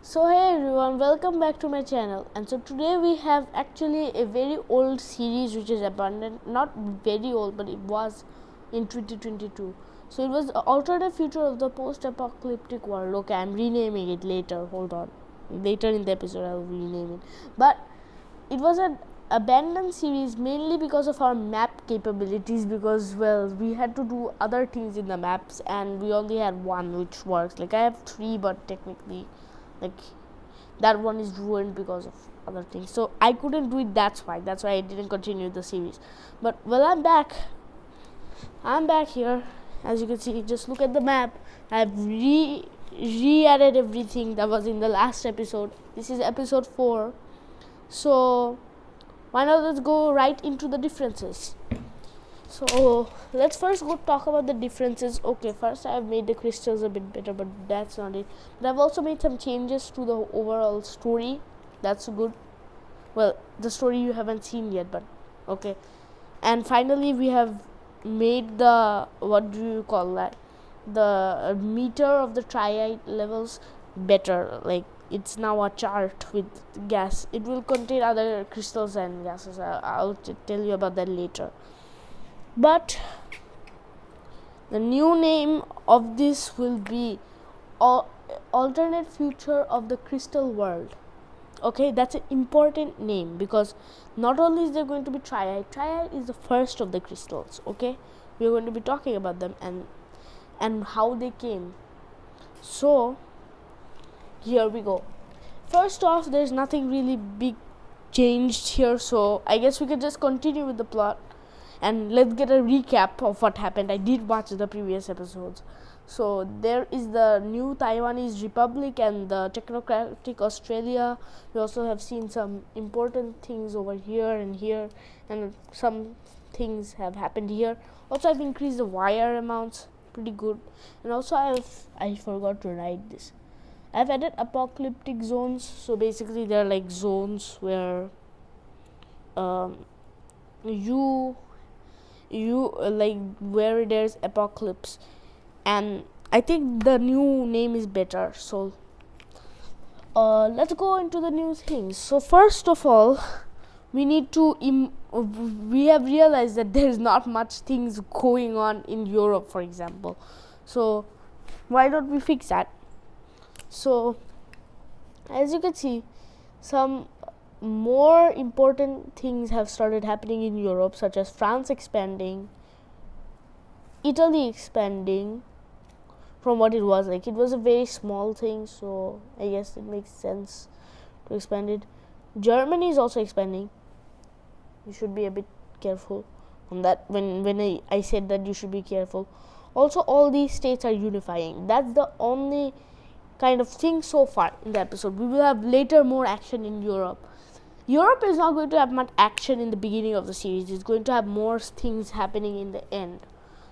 So hey everyone, welcome back to my channel. And so today we have actually a very old series which is abandoned, not very old, but it was in 2022. So it was alternate future of the post-apocalyptic world. Okay, I'm renaming it later. Hold on, later in the episode I'll rename it. But it was an abandoned series mainly because of our map capabilities, because we had to do other things in the maps and we only had one which works. Like I have three, but technically that one is ruined because of other things, so I couldn't do it. That's why I didn't continue the series. But I'm back here. As you can see, just look at the map. I've re-added everything that was in the last episode. This is episode 4, so why not let's go right into the differences. So let's first go talk about the differences. Okay, first I've made the crystals a bit better, but that's not it. But I've also made some changes to the overall story. That's good. Well, the story you haven't seen yet, but okay. And finally we have made the, what do you call that, the meter of the triite levels better. Like it's now a chart with gas. It will contain other crystals and gases. I'll tell you about that later. But the new name of this will be alternate future of the crystal world. Okay, that's an important name because not only is there going to be triite is the first of the crystals. Okay, we're going to be talking about them and how they came. So here we go. First off, there's nothing really big changed here, so I guess we could just continue with the plot. And let's get a recap of what happened. I did watch the previous episodes. So there is the new Taiwanese Republic and the technocratic Australia. We also have seen some important things over here, and some things have happened here. Also, I've increased the wire amounts pretty good. And also I forgot to write this. I've added apocalyptic zones. So basically they're like zones where you like where there's apocalypse, and I think the new name is better. So let's go into the new things. So first of all, we need to we have realized that there's not much things going on in Europe, for example. So why don't we fix that? So as you can see, some more important things have started happening in Europe, such as France expanding, Italy expanding from what it was. Like it was a very small thing, so I guess it makes sense to expand it. Germany is also expanding. You should be a bit careful on that. When I said that you should be careful. Also, all these states are unifying. That's the only kind of thing so far in the episode. We will have later more action in Europe. Europe is not going to have much action in the beginning of the series. It's going to have more things happening in the end.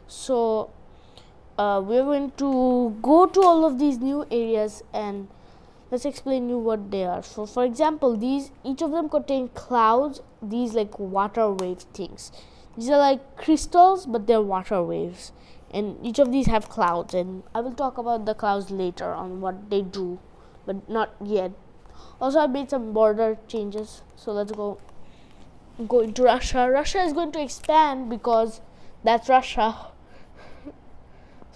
So we're going to go to all of these new areas and let's explain you what they are. So for example, each of them contain clouds, these like water wave things. These are like crystals, but they're water waves, and each of these have clouds, and I will talk about the clouds later on what they do, but not yet. Also, I made some border changes. So let's go into Russia. Russia is going to expand because that's Russia.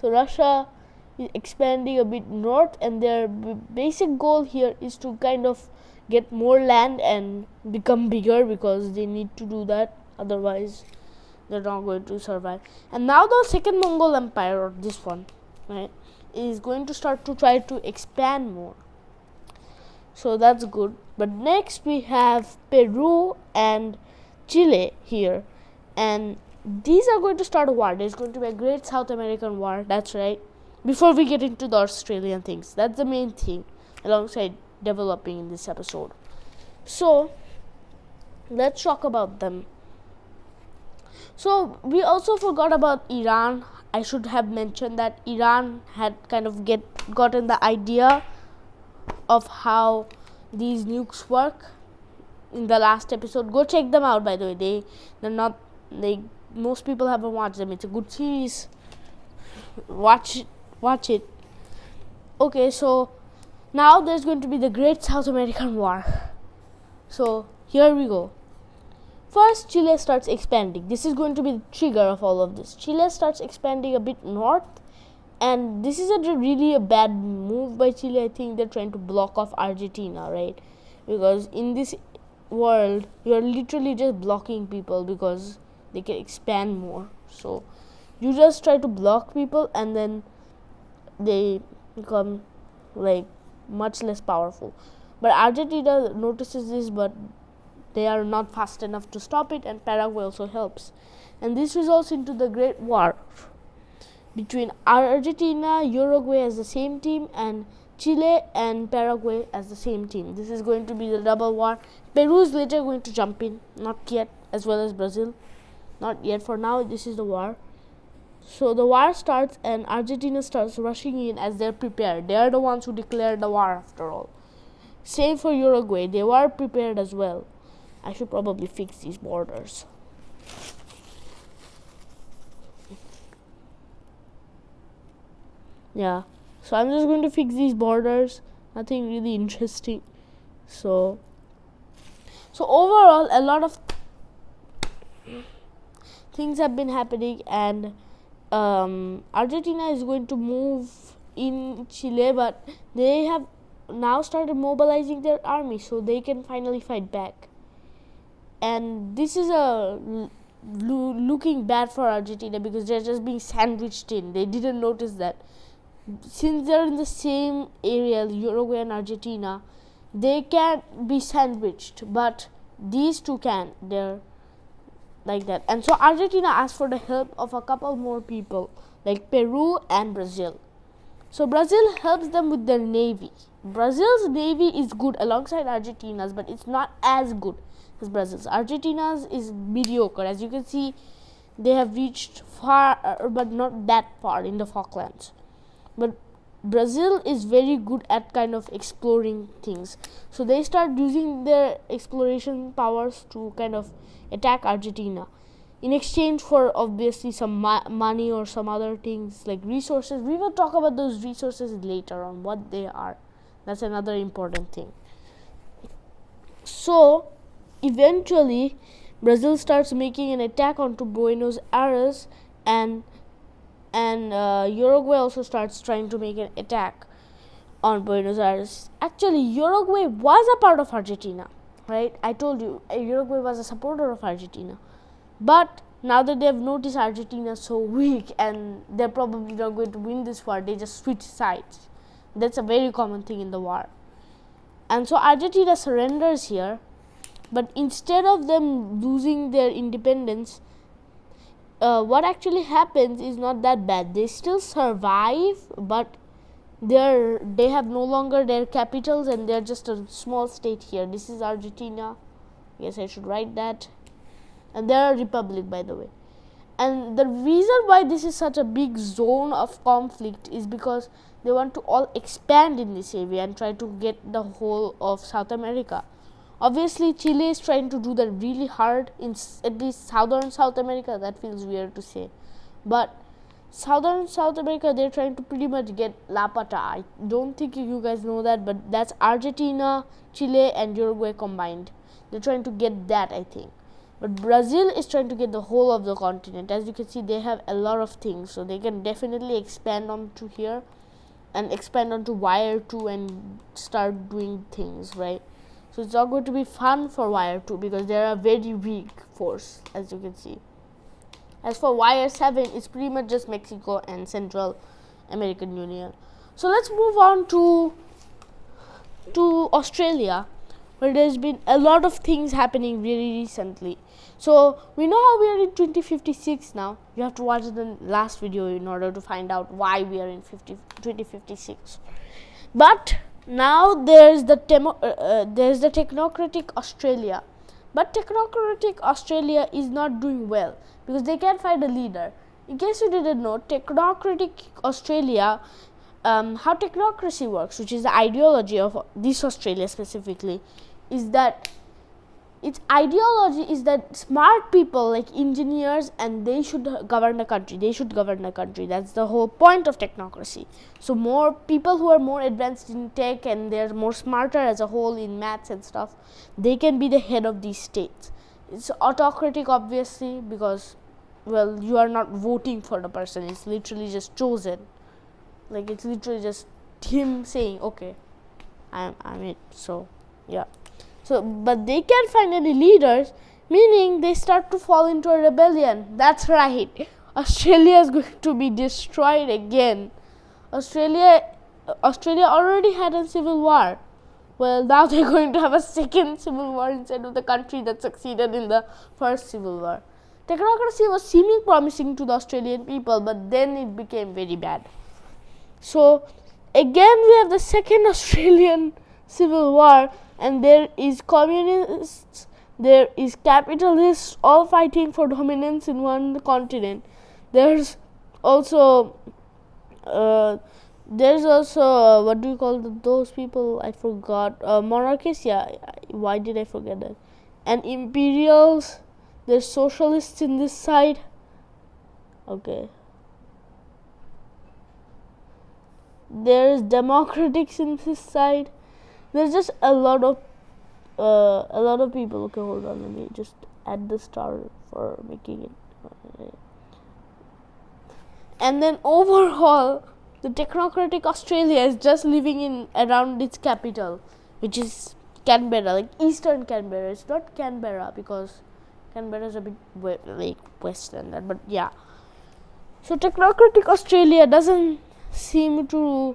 So Russia is expanding a bit north, and their basic goal here is to kind of get more land and become bigger, because they need to do that. Otherwise, they're not going to survive. And now the Second Mongol Empire, or this one, right, is going to start to try to expand more. So that's good. But next we have Peru and Chile here, and these are going to start a war. There's going to be a great South American war. That's right. Before we get into the Australian things, that's the main thing alongside developing in this episode. So let's talk about them. So we also forgot about Iran. I should have mentioned that Iran had kind of gotten the idea of how these nukes work in the last episode. Go check them out, by the way. They're not, most people haven't watched them. It's a good series. Watch it. Okay, so Now there's going to be the Great South American War. So here we go. First, Chile starts expanding. This is going to be the trigger of all of this. Chile starts expanding a bit north, and this is really a bad move by Chile. I think they're trying to block off Argentina, right? Because in this world, you are literally just blocking people because they can expand more. So you just try to block people, and then they become like much less powerful. But Argentina notices this, but they are not fast enough to stop it, and Paraguay also helps. And this results into the Great War between Argentina, Uruguay as the same team, and Chile and Paraguay as the same team. This is going to be the double war. Peru is later going to jump in, not yet, as well as Brazil. Not yet. For now, this is the war. So the war starts, and Argentina starts rushing in as they're prepared. They are the ones who declared the war, after all. Same for Uruguay. They were prepared as well. I should probably fix these borders. Yeah. So I'm just going to fix these borders. Nothing really interesting. So overall, a lot of things have been happening, and Argentina is going to move in Chile, but they have now started mobilizing their army so they can finally fight back. And this is looking bad for Argentina because they're just being sandwiched in. They didn't notice that. Since they're in the same area, Uruguay and Argentina, they can't be sandwiched, but these two can. They're like that. And so Argentina asked for the help of a couple more people, like Peru and Brazil. So Brazil helps them with their navy. Brazil's navy is good alongside Argentina's, but it's not as good as Brazil's. Argentina's is mediocre. As you can see, they have reached far, but not that far in the Falklands. But Brazil is very good at kind of exploring things. So they start using their exploration powers to kind of attack Argentina in exchange for obviously some money or some other things like resources. We will talk about those resources later on, what they are. That's another important thing. So eventually Brazil starts making an attack onto Buenos Aires, and Uruguay also starts trying to make an attack on Buenos Aires. Actually, Uruguay was a part of Argentina, right? I told you, Uruguay was a supporter of Argentina. But now that they have noticed Argentina is so weak and they're probably not going to win this war, they just switch sides. That's a very common thing in the war. And so Argentina surrenders here, but instead of them losing their independence, what actually happens is not that bad. They still survive, but they have no longer their capitals, and they're just a small state here. This is Argentina. Yes, I should write that. And they're a republic, by the way. And the reason why this is such a big zone of conflict is because they want to all expand in this area and try to get the whole of South America. Obviously, Chile is trying to do that really hard in at least southern South America. That feels weird to say. But southern South America, they're trying to pretty much get La Pata. I don't think you guys know that, but that's Argentina, Chile, and Uruguay combined. They're trying to get that, I think. But Brazil is trying to get the whole of the continent. As you can see, they have a lot of things. So they can definitely expand onto here and expand onto Wire 2 and start doing things, right? So it's not going to be fun for Wire 2 because they're a very weak force, as you can see. As for Wire 7, it's pretty much just Mexico and Central American Union. So let's move on to Australia, where there's been a lot of things happening really recently. So we know how we are in 2056 now. You have to watch the last video in order to find out why we are in 2056. But now there's the technocratic Australia. But technocratic Australia is not doing well because they can't find a leader. In case you didn't know, technocratic Australia, how technocracy works, which is the ideology of this Australia specifically, is that its ideology is that smart people like engineers and they should govern the country. That's the whole point of technocracy. So more people who are more advanced in tech and they're more smarter as a whole in maths and stuff, they can be the head of these states. It's autocratic obviously because, well, you are not voting for the person, it's literally just chosen. Like it's literally just him saying, okay, I'm it. So yeah. So, but they can't find any leaders, meaning they start to fall into a rebellion. That's right. Australia is going to be destroyed again. Australia already had a civil war. Well, now they're going to have a second civil war instead of the country that succeeded in the first civil war. Technocracy was seeming promising to the Australian people, but then it became very bad. So, again we have the second Australian civil war. And there is communists, there is capitalists, all fighting for dominance in one continent. There's also what do you call those people? I forgot. Monarchists. Yeah, why did I forget that? And imperials. There's socialists in this side. Okay. There's democratics in this side. There's just a lot of people. Okay, hold on. Let me just add the star for making it. And then overall, the technocratic Australia is just living in around its capital, which is Canberra, like Eastern Canberra. It's not Canberra because Canberra is a bit like western that, but yeah. So technocratic Australia doesn't seem to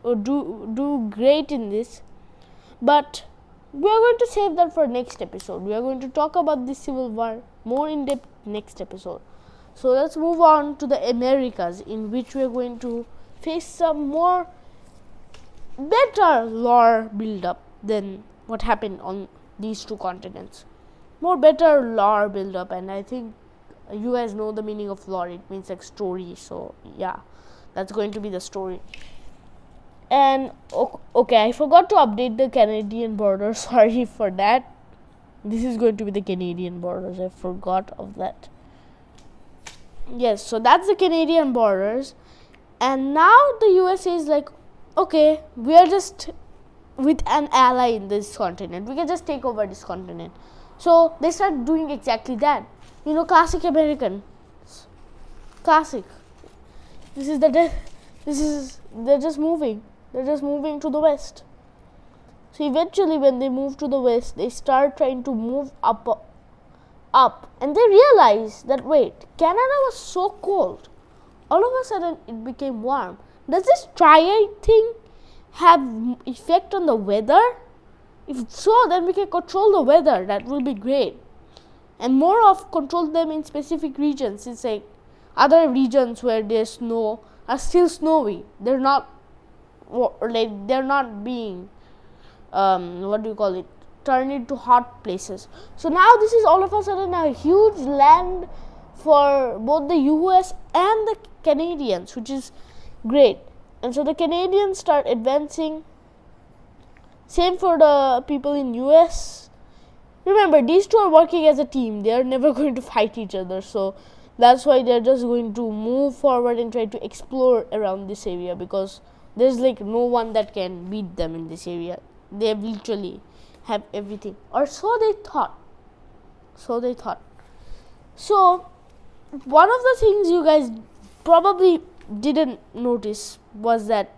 do great in this. But we are going to save that for next episode. We are going to talk about the Civil War more in depth next episode. So let's move on to the Americas, in which we are going to face some more better lore build up than what happened on these two continents. More better lore build up, and I think you guys know the meaning of lore. It means like story. So yeah, that's going to be the story. And okay, I forgot to update the Canadian border. Sorry for that. This is going to be the Canadian borders. I forgot of that. Yes, so that's the Canadian borders. And now the USA is like, okay, we are just with an ally in this continent. We can just take over this continent. So they start doing exactly that. You know, classic American. Classic. They're just moving. They're just moving to the west. So eventually when they move to the west, they start trying to move up. And they realize that, wait, Canada was so cold. All of a sudden it became warm. Does this Triyet thing have effect on the weather? If so, then we can control the weather. That will be great. And more of control them in specific regions. It's like other regions where there's snow are still snowy. They're not being turned into hot places. So now this is all of a sudden a huge land for both the US and the Canadians, which is great. And so the Canadians start advancing. Same for the people in US. Remember, these two are working as a team. They are never going to fight each other. So that's why they're just going to move forward and try to explore around this area, because there's like no one that can beat them in this area. They literally have everything, or so they thought. So one of the things you guys probably didn't notice was that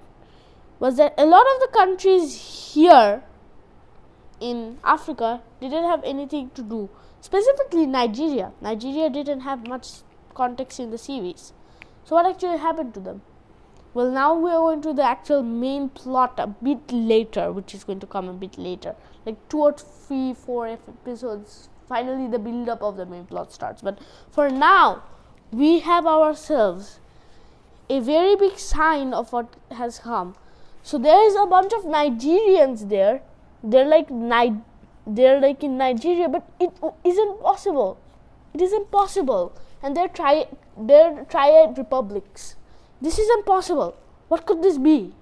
a lot of the countries here in Africa didn't have anything to do. Specifically Nigeria. Nigeria didn't have much context in the series. So what actually happened to them? Well, now we are going to the actual main plot a bit later, which is going to come a bit later. Like 2 or 3, 4 episodes, finally the build-up of the main plot starts. But for now, we have ourselves a very big sign of what has come. So there is a bunch of Nigerians there. They're like in Nigeria, but it isn't possible. It is impossible. And they're Triyet republics. This is impossible. What could this be?